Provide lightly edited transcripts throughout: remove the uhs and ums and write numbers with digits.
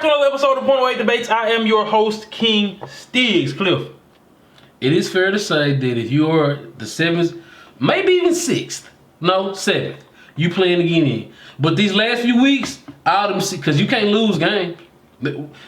to another episode of Point Away Debates. I am your host, King Stiggs. Cliff. It is fair to say that if you are the 7th, maybe even 6th, no, 7th, you playing again in. But these last few weeks, all them, because you can't lose games.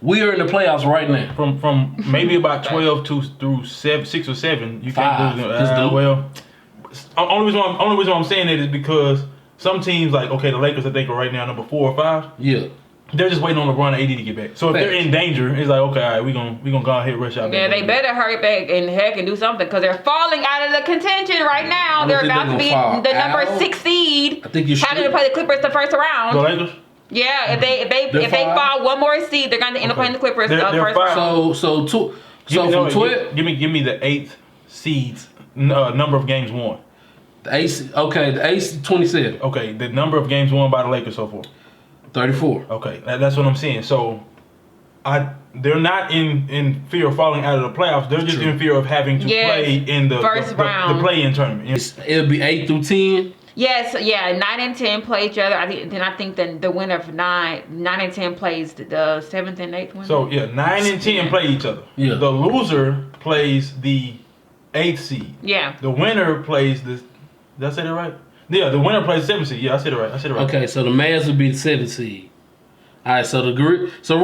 We are in the playoffs right now. From maybe about 12 through 6 or 7, you can't lose them. Well, only reason why I'm saying that is because some teams, like, okay, the Lakers, I think, are right now number 4 or 5. Yeah. They're just waiting on LeBron and AD to get back. So if they're in danger, it's like, okay, all right, we gonna go ahead and rush out. Yeah, they better hurry back and heck and do something because they're falling out of the contention right now. They're about to be the number 6 seed. I think you should. Having to play the Clippers the first round. The Lakers? Yeah, if they fall one more seed, they're going to end up playing the Clippers first round. So from 12, give me the 8th seeds number of games won. The 8th 27. Okay, the number of games won by the Lakers so far. 34. Okay, that's what I'm saying. So, they're not in fear of falling out of the playoffs. They're just in fear of having to play in the first round, the play-in tournament. It'll be 8 through 10. Yes, 9 and 10 play each other. I think the winner of 9 and 10 plays the 7th and 8th winner. So 9 and 10 play each other. Yeah. The loser plays the 8th seed. Yeah. The winner plays the. Did I say that right? Yeah, the winner plays 7th seed. Yeah, I said it right. Okay, so the Mavs will be the 7th seed. All right, so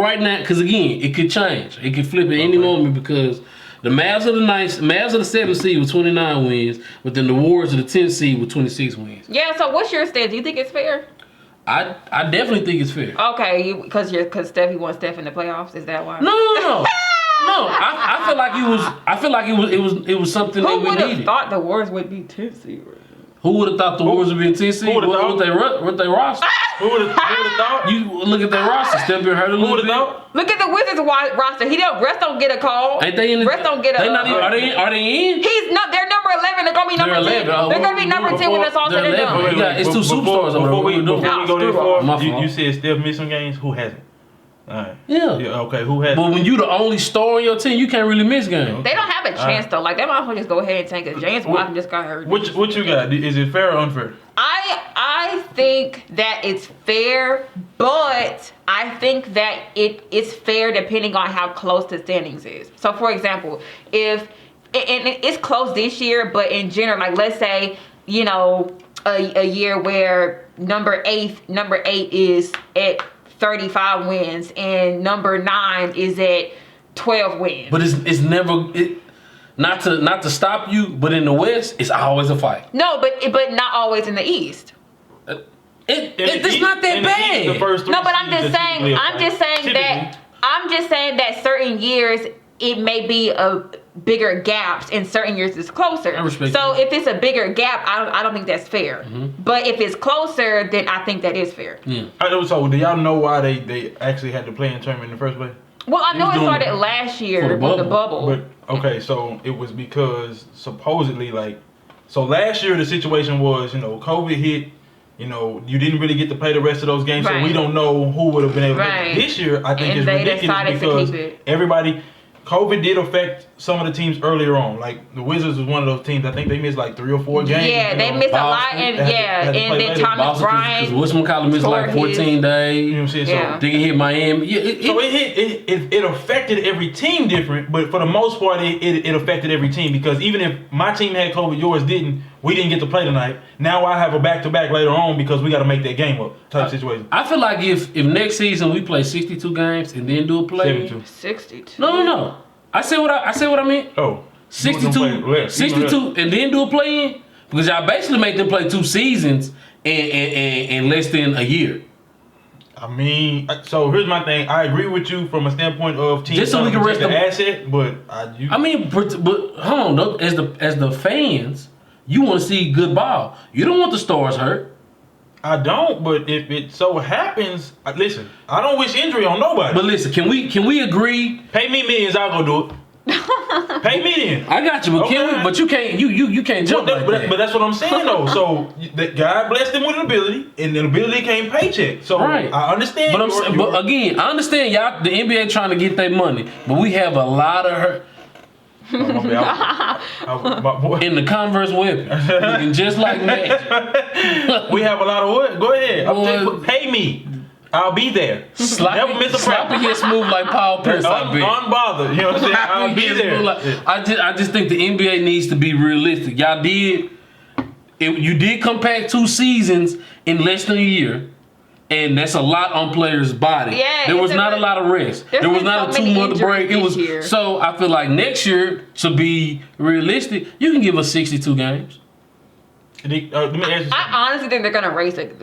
right now, because again, it could change. It could flip at any moment because the Mavs are the 7th seed with 29 wins, but then the Warriors are the 10th seed with 26 wins. Yeah, so what's your stance? Do you think it's fair? I definitely think it's fair. Okay, because Steph, wants Steph in the playoffs. Is that why? No. No, I feel like it was something that we needed. Who would have thought the Warriors would be 10th seed? Who would have thought the Warriors would be in 10th seed? With their roster? Who would have thought? You look at their roster. Steph been hurt a little bit. Look at the Wizards roster. Russ don't get a call. Ain't they in the? Russ don't get a. They not even, are they in? He's not. They're number 11. They're gonna be number 10. They're gonna be number 10 when it's all said and done. It's 2 superstars over there. Before we go there far, you you said Steph missed some games. Who hasn't? All right. Yeah. Okay. Who hasn't? But when you the only star on your team, you can't really miss games. They don't have a chance though. Like they might as well just go ahead and tank it. James Wiseman just got hurt. What you got? Is it fair or unfair? I think that it's fair, but I think that it's fair depending on how close the standings is. So, for example, if it's close this year, but in general, like let's say a year where number 8 is at 35 wins and number 9 is at 12 wins. But it's never. Not to stop you, but in the West, it's always a fight. No, but not always in the East. It's not that bad. No, but I'm just saying that certain years it may be a bigger gaps, and certain years it's closer. I respect so that. if it's a bigger gap, I don't think that's fair. Mm-hmm. But if it's closer, then I think that is fair. Yeah. So do y'all know why they actually had to play in tournament in the first place? Well, I know it started last year with the bubble. But okay, so it was because supposedly last year the situation was, COVID hit, you didn't really get to play the rest of those games, so we don't know who would have been able to play. This year, I think it's ridiculous because COVID did affect some of the teams earlier on. Like the Wizards was one of those teams. I think they missed 3 or 4 games. Yeah, they missed a lot, and then Thomas Bryant. Because Westmont missed 14 days. You know what I'm saying? Yeah. So they hit Miami. So it affected every team different, but for the most part, it affected every team because even if my team had COVID, yours didn't. We didn't get to play tonight. Now I have a back-to-back later on because we got to make that game up type situation. I feel like if next season we play 62 games and then do a play. 62. No. I say what I mean. Oh. 62 and then do a play-in because y'all basically make them play 2 seasons in less than a year. I mean, so here's my thing. I agree with you from a standpoint of teams just so we can rest the asset, but hold on, as the fans, you want to see good ball. You don't want the stars hurt. I don't, but if it so happens, listen, I don't wish injury on nobody. But listen, can we agree? Pay me millions, I'll go do it. Pay me then. I got you, but okay. But you can't jump like that. But that's what I'm saying though. So that God blessed them with an ability, and an ability came paycheck. So right. I understand. But again, I understand y'all. The NBA trying to get their money, but we have a lot of hurt. In the Converse weapon, looking just like Magic. We have a lot of what? Go ahead. Pay me. I'll be there. Never miss a Sloppy practice. get smooth like Paul Pierce. Unbothered. You know what I'm saying? I'll be there. I just think the NBA needs to be realistic. Y'all did. You did compact 2 seasons in less than a year. And that's a lot on players' body. Yeah, there was not a lot of rest. There was not a 2-month break. It was so. I feel like next year, to be realistic, you can give us 62 games. Let me ask you something. I honestly think they're gonna raise it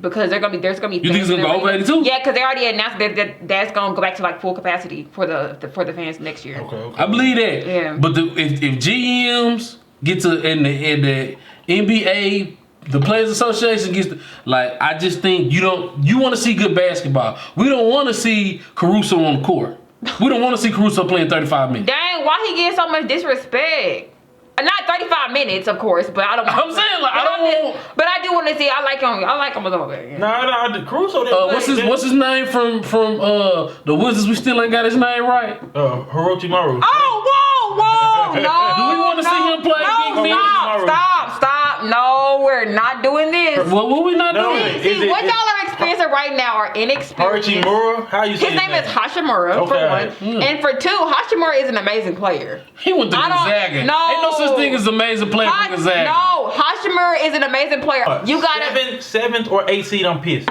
because there's gonna be. You think it's gonna go over 82? Yeah, because they already announced that that's gonna go back to like full capacity for the fans next year. Okay. I believe that. Yeah. But if GMs get to and the NBA. The Players Association gets I just think you want to see good basketball. We don't want to see Caruso on the court. We don't want to see Caruso playing 35 minutes. Dang, why he getting so much disrespect? Not 35 minutes, of course, but I don't. I'm saying but I do want to see. I like him. I like him a little bit. Yeah. No, Caruso. What's his name from the Wizards? We still ain't got his name right. Orochimaru. Oh, whoa, no. Do we want to see him play big minutes? Stop. No, we're not doing this. What we not doing? See, what y'all are experiencing right now are inexperienced. Hachimura? How you say his name is Hachimura, for one. And for two, Hachimura is an amazing player. He went to Gonzaga. No. Ain't no such thing as amazing player for Gonzaga. No, Hachimura is an amazing player. You got seventh or 8th seed. I'm pissed.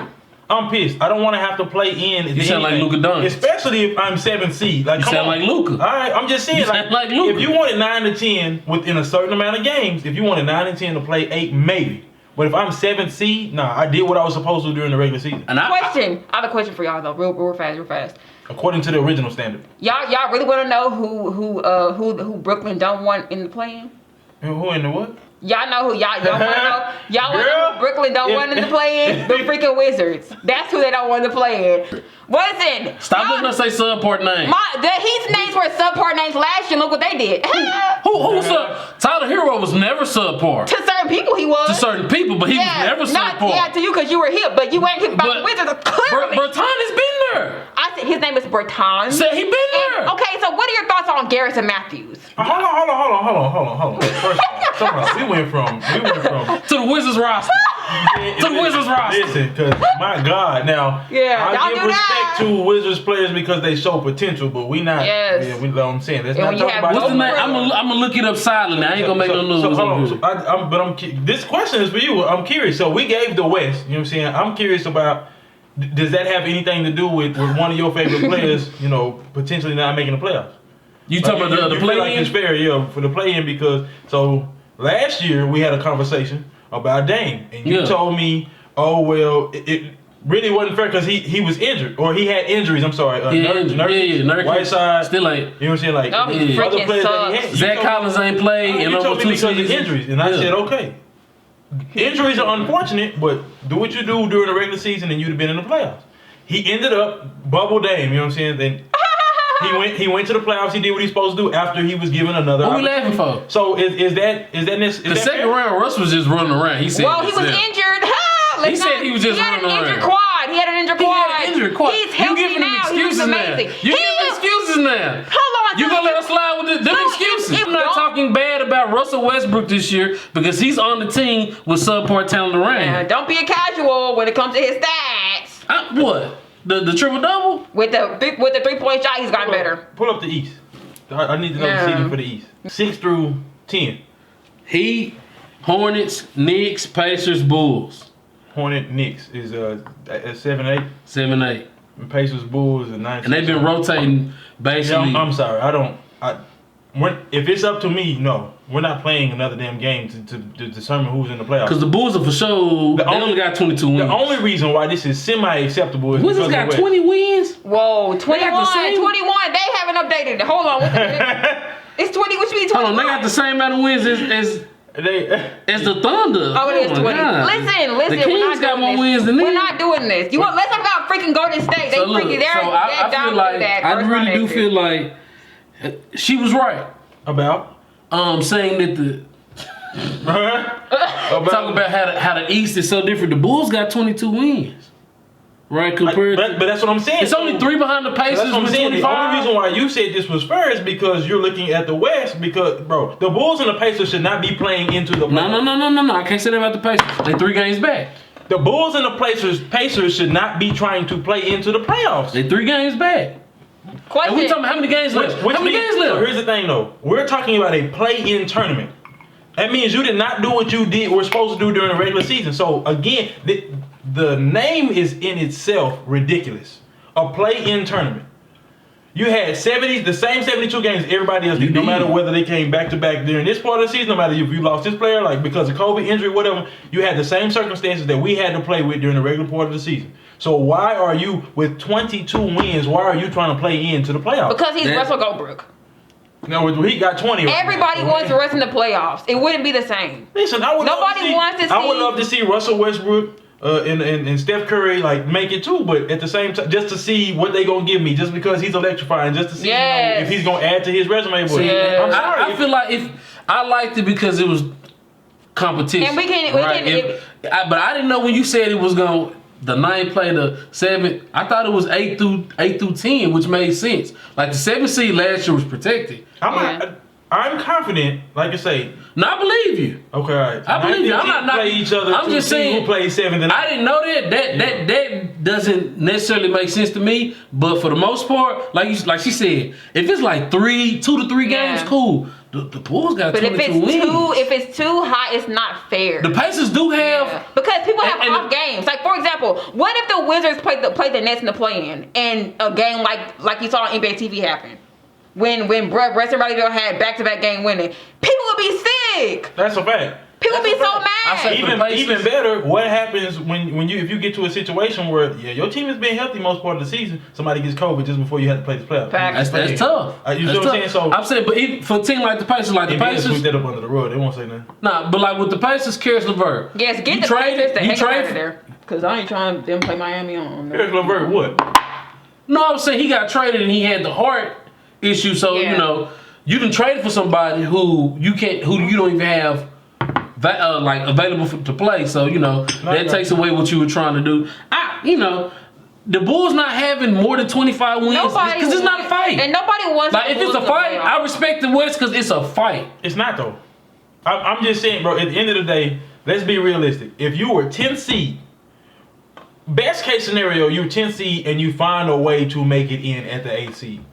I don't want to have to play in. You sound like Luka Doncic. Especially if I'm 7th seed. Like, you sound like Luka. All right, I'm just saying. You sound like Luka. If you wanted 9 to 10 within a certain amount of games, if you wanted 9 and 10 to play 8, maybe. But if I'm 7th seed, I did what I was supposed to during the regular season. I have a question for y'all though, real fast. According to the original standard. Y'all really want to know who Brooklyn don't want in the play-in? Who in the what? Y'all know who y'all want to know? Y'all want to know who Brooklyn don't want in the play-in? The freaking Wizards. That's who they don't want to play in. Listen. Stop letting us say subpart names. His names were subpart names last year. Look what they did. Who's up? Tyler Hero was never subpart. To certain people, he was. To certain people, but he was never subpart. Yeah, to you because you were hip, but you ain't hip about the Wizards. Clearly. Bertan has been there. I said his name is Bertan. Said he been there. Okay, so what are your thoughts on Garrison Matthews? Hold on. First of all, we went from to the Wizards roster. To the Wizards roster. Listen, because my God, now I give respect to Wizards players because they show potential, but we not. Yes. Yeah, we know what I'm saying. Let's not talk about. What's the name? I'm gonna look it up silently. I ain't gonna make no news. This question is for you. I'm curious. So we gave the West. You know what I'm saying? I'm curious about. Does that have anything to do with one of your favorite players? Potentially not making the playoffs. You talking about the play-in? Like it's fair, for the play-in because last year we had a conversation about Dame, and you told me, oh well, it really wasn't fair because he was injured or he had injuries. I'm sorry, Nurkic, Whiteside, still ain't. You know what I'm saying? Like other players that he had. Zach Collins ain't played. You told me because of injuries, and I said okay. Injuries are unfortunate, but do what you do during the regular season, and you'd have been in the playoffs. He ended up bubble Dame. You know what I'm saying? Then. He went to the playoffs. He did what he's supposed to do after he was given another. What we laughing for? So is that the second round? Russ was just running around. He said. Well, he was injured. He said he was just running around. He had an injured quad. He's healthy now. He's amazing. You giving excuses now. Hold on. You gonna let us slide with them excuses? I'm not talking bad about Russell Westbrook this year because he's on the team with subpar talent around. Yeah, don't be a casual when it comes to his stats. What? The triple double with the 3-point shot, he's gotten better. Pull up the East. I need to know the seeding for the East. 6 through 10. Heat, Hornets, Knicks, Pacers, Bulls. Knicks is 7-8. 7-8. And Pacers, Bulls, and 9. And they've been rotating basically. Yeah, I'm sorry. If it's up to me, no. We're not playing another damn game to determine who's in the playoffs. Because the Bulls are for sure. They only got 22 wins. The only reason why this is semi-acceptable is because Wizards got 20 wins? Whoa, 21. They haven't updated it. Hold on. It's 20. What you mean 21? Hold on, they got the same amount of wins as the Thunder. Oh, it is 20. God. Listen. The Kings got more wins than them. We're not doing this. Let's talk about freaking Golden State. They I feel like I really do feel like she was right about saying that talk about how the East is so different. The Bulls got 22 wins, right? Compared, but that's what I'm saying. It's only 3 behind the Pacers. That's what I'm saying. The only reason why you said this was fair is because you're looking at the West. Because bro, the Bulls and the Pacers should not be playing into the. No. I can't say that about the Pacers. They 3 games back. The Bulls and the Pacers should not be trying to play into the playoffs. They 3 games back. Question. And we talking about how many games left? How many games left? So here's the thing, though. We're talking about a play-in tournament. That means you did not do what you were supposed to do during the regular season. So again, the name is in itself ridiculous. A play-in tournament. You had the same 72 games everybody else did, no matter whether they came back-to-back during this part of the season, no matter if you lost this player, like because of COVID injury, whatever, you had the same circumstances that we had to play with during the regular part of the season. So why are you, with 22 wins, why are you trying to play into the playoffs? Because he's Russell Goldberg. No, he got 20. Everybody wants to rest in the playoffs. It wouldn't be the same. Listen, I would love to see Russell Westbrook and Steph Curry like make it too, but at the same time, just to see what they gonna give me, just because he's electrifying, just to see if he's gonna add to his resume. But I'm sorry. I feel like if I liked it because it was competition, and we can. But I didn't know when you said it was gonna. The 9th play the 7th. I thought it was 8 through 10, which made sense. Like the 7th seed last year was protected. I'm confident, like I say. No, I believe you. Okay, all right. I believe you. I'm not play each other. I'm just saying who plays 7th. I didn't know that. That doesn't necessarily make sense to me. But for the most part, like she said, if it's like 2 to 3 games, cool. The Bulls got 22 wins. If it's too high, it's not fair. The Pacers do have because people have off games. Like for example, what if the Wizards play the Nets in the play-in and a game like you saw on NBA TV happen when Brett Bradley had back-to-back game winning? People would be sick. That's a fact. People be so mad. Even better, what happens if you get to a situation where your team has been healthy most part of the season, somebody gets COVID just before you have to play the playoffs. That's tough. You see what I'm saying? So I'm saying, but even for a team like the Pacers, sweep that up under the rug. They won't say nothing. Nah, but like with the Pacers, Karis LeVert. Yes, get the Pacers the heck out of there. Because I ain't trying them play Miami on. Karis LeVert, what? No, I was saying he got traded and he had the heart issue. So you done traded for somebody who you don't even have. Available to play, so that takes away what you were trying to do. The Bulls not having more than 25 wins because it's not a fight, and nobody wants. Like if it's a fight, I respect the West because it's a fight. It's not though. I'm just saying, bro. At the end of the day, let's be realistic. If you were 10 seed, best case scenario, you're 10 seed and you find a way to make it in at the 8th seed.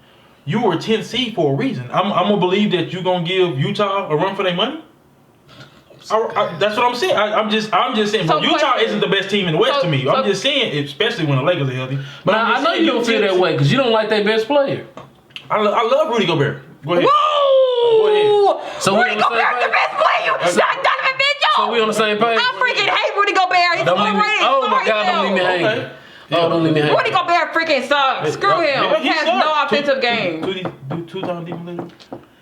You were 10 seed for a reason. I'm gonna believe that you're gonna give Utah a run for their money. That's what I'm saying. I'm just saying. So Utah isn't the best team in the West to me. I'm just saying, especially when the Lakers are healthy. But I know you don't feel that way because you don't like their best player. I love Rudy Gobert. Go ahead. Whoa! Go ahead. So Rudy Gobert's the best player. Donovan Mitchell. So we on the same page. I freaking hate Rudy Gobert. He's overrated. Oh my God! Don't leave me hanging. Okay. Don't leave me hanging. Rudy Gobert freaking sucks. Screw him. He has no offensive game. Two-time defense.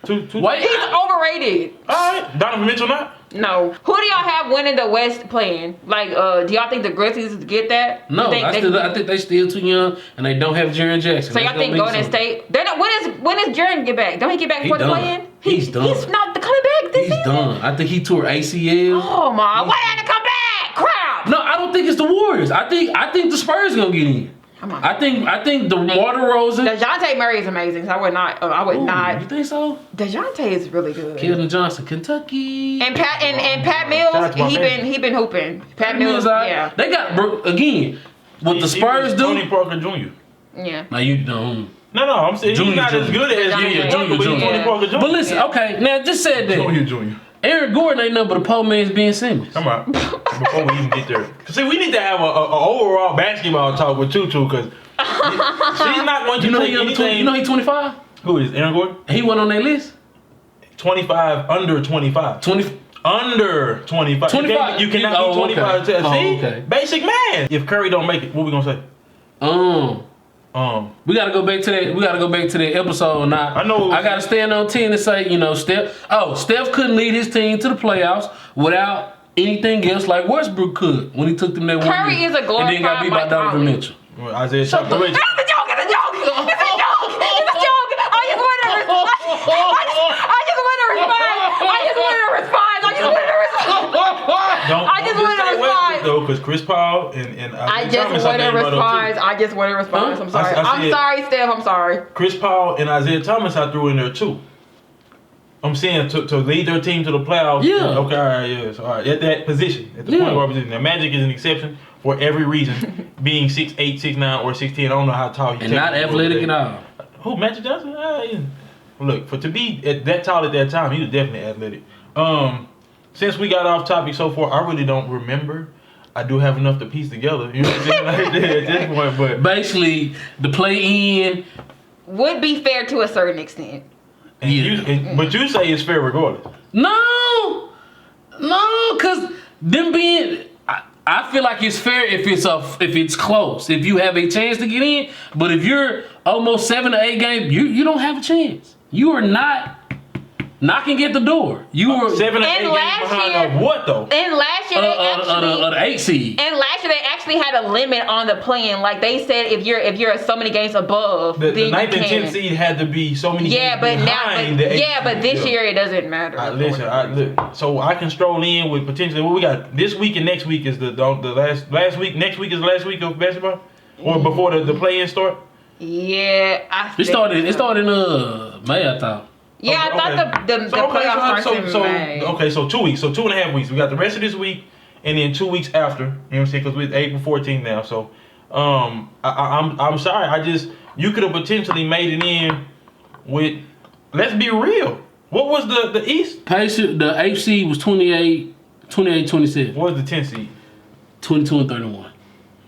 He's overrated. All right. Donovan Mitchell not? No. Who do y'all have winning the West playing? Like, do y'all think the Grizzlies get that? No, I think they still too young and they don't have Jaren Jackson. So y'all think Golden State? They're not. When is Jaren get back? Don't he get back before the play-in? He's done. He's not coming back this season. He's done. I think he tore ACL. Oh my! Why had to come back? Crap! No, I don't think it's the Warriors. I think the Spurs gonna get in. I think the DeRozan. DeJounte Murray is amazing. So I would not. You think so? DeJounte is really good. Keldon Johnson, Kentucky. And Pat Mills, he been hooping. Pat Mills, yeah. They got again. What the Spurs do? Tony Parker Jr. Yeah. Now you don't. No, I'm saying he's not as good as Tony Parker Jr. But listen, okay, now just said that. Jr. Aaron Gordon ain't nothing but a poor man's Ben Simmons. Come on, before we even get there. See, we need to have a overall basketball talk with Tutu because she's not going to take anything. You know he's 25? Who is Aaron Gordon? He went on their list? 25, under 25. Under 25. 25. You cannot be 25. Okay. See? Okay. Basic math. If Curry don't make it, what we going to say? We gotta go back to that. We gotta go back to that episode now. I gotta stand on 10 and say, Steph couldn't lead his team to the playoffs without anything else like Westbrook could when he took them that 1 year. Curry is a glorified and then got beat by Donovan Mitchell. Isaiah Thomas. It's a joke. It's a joke. I just want to respond. Though, because Chris Paul and I just want to respond. I'm sorry. I'm sorry, Steph. I'm sorry. Chris Paul and Isaiah Thomas I threw in there too. I'm saying to lead their team to the playoffs. Yeah. Okay, all right, yes. All right. At that position, at the point guard position. Now, Magic is an exception for every reason, being 6'8", 6'9", or 6'10". I don't know how tall he is. And not athletic at all. Who, Magic Johnson? Yeah. Look, to be that tall at that time, he was definitely athletic. Since we got off topic so far, I really don't remember. I do have enough to piece together. You know what I'm saying? Like, at this point, but basically, the play-in would be fair to a certain extent. But you say it's fair regardless. No, because them being, I feel like it's fair if it's close, if you have a chance to get in. But if you're almost 7 to 8 games, you don't have a chance. You are not knocking at the door. You were 7 or 8 games behind of what though? And last year the 8 seed. And last year they actually had a limit on the play-in. Like they said, if you're so many games above, the then 9th you and can. 10th seed had to be so many games behind the 8th but this year it doesn't matter. Listen, so I can stroll in with potentially what we got this week and next week is the last week. Next week is the last week of basketball, or before the play-in start. Yeah, It started in May, I thought. Yeah, I thought the playoffs started in May. Okay, so 2 weeks. So 2.5 weeks. We got the rest of this week and then 2 weeks after. You know what I'm saying? Because we're April 14th now. So I'm sorry. You could have potentially made it in with, let's be real. What was the East? Pacer, the 8th seed was 28-27. What was the 10th seed? 22 and 31.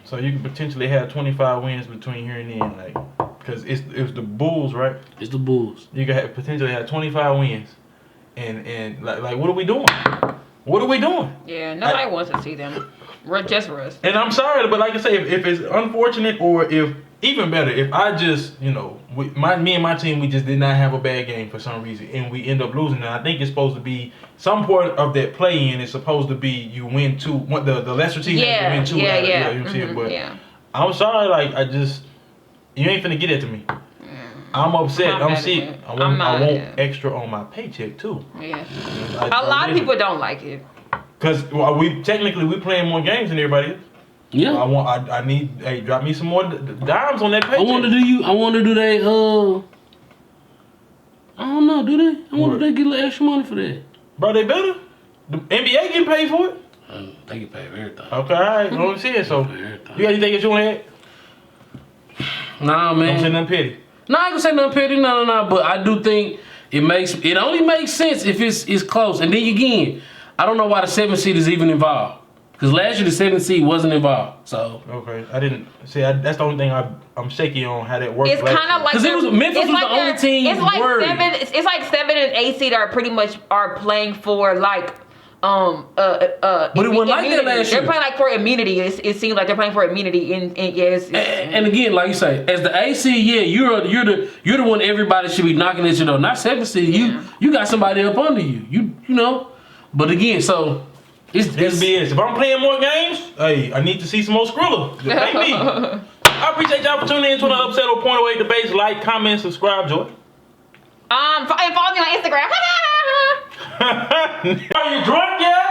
So you could potentially have 25 wins between here and then, like, because it's the Bulls, right? It's the Bulls. You could potentially have 25 wins, and like what are we doing? What are we doing? Yeah, nobody wants to see them. Just Russ. And I'm sorry, but like I say, if it's unfortunate, or if even better, if I just me and my team, we just did not have a bad game for some reason, and we end up losing. And I think it's supposed to be some part of that play-in is supposed to be you win 2. What the lesser team has to win 2. Yeah. You know what I'm saying? But I'm sorry, like you ain't finna get it to me. I'm upset. I'm sick. I want extra on my paycheck too. Yeah. A lot of people don't like it. Cause we playing more games than everybody else. Yeah. I need drop me some more dimes on that paycheck. I want to do they I don't know, do they? I wonder if they get a little extra money for that. Bro, they better. The NBA getting paid for it. They get paid for everything. Okay, alright. You know what I'm saying? So you got anything that you want to add? Nah, man. Don't say nothing petty. Nah, I ain't gonna say nothing petty, no. But I do think it only makes sense if it's close. And then again, I don't know why the 7th seed is even involved. Because last year the 7th seed wasn't involved. So okay, I didn't see. That's the only thing I'm shaky on how that works. It's kind of like because Memphis was the only team. It's like 7 and 8 seed are pretty much playing for like. But it wasn't like that last year. They're playing like for immunity. It seems like they're playing for immunity. And again, like you say, as the AC, you're the one everybody should be knocking at you though. Not 7th seed. You got somebody up under you. You know. But again, so it's BS. If I'm playing more games, hey, I need to see some more Skrilla. Pay me. I appreciate y'all for tuning in to another episode of Point Away Debates. Like, comment, subscribe, Joy. And follow me on Instagram. Are you drunk yet?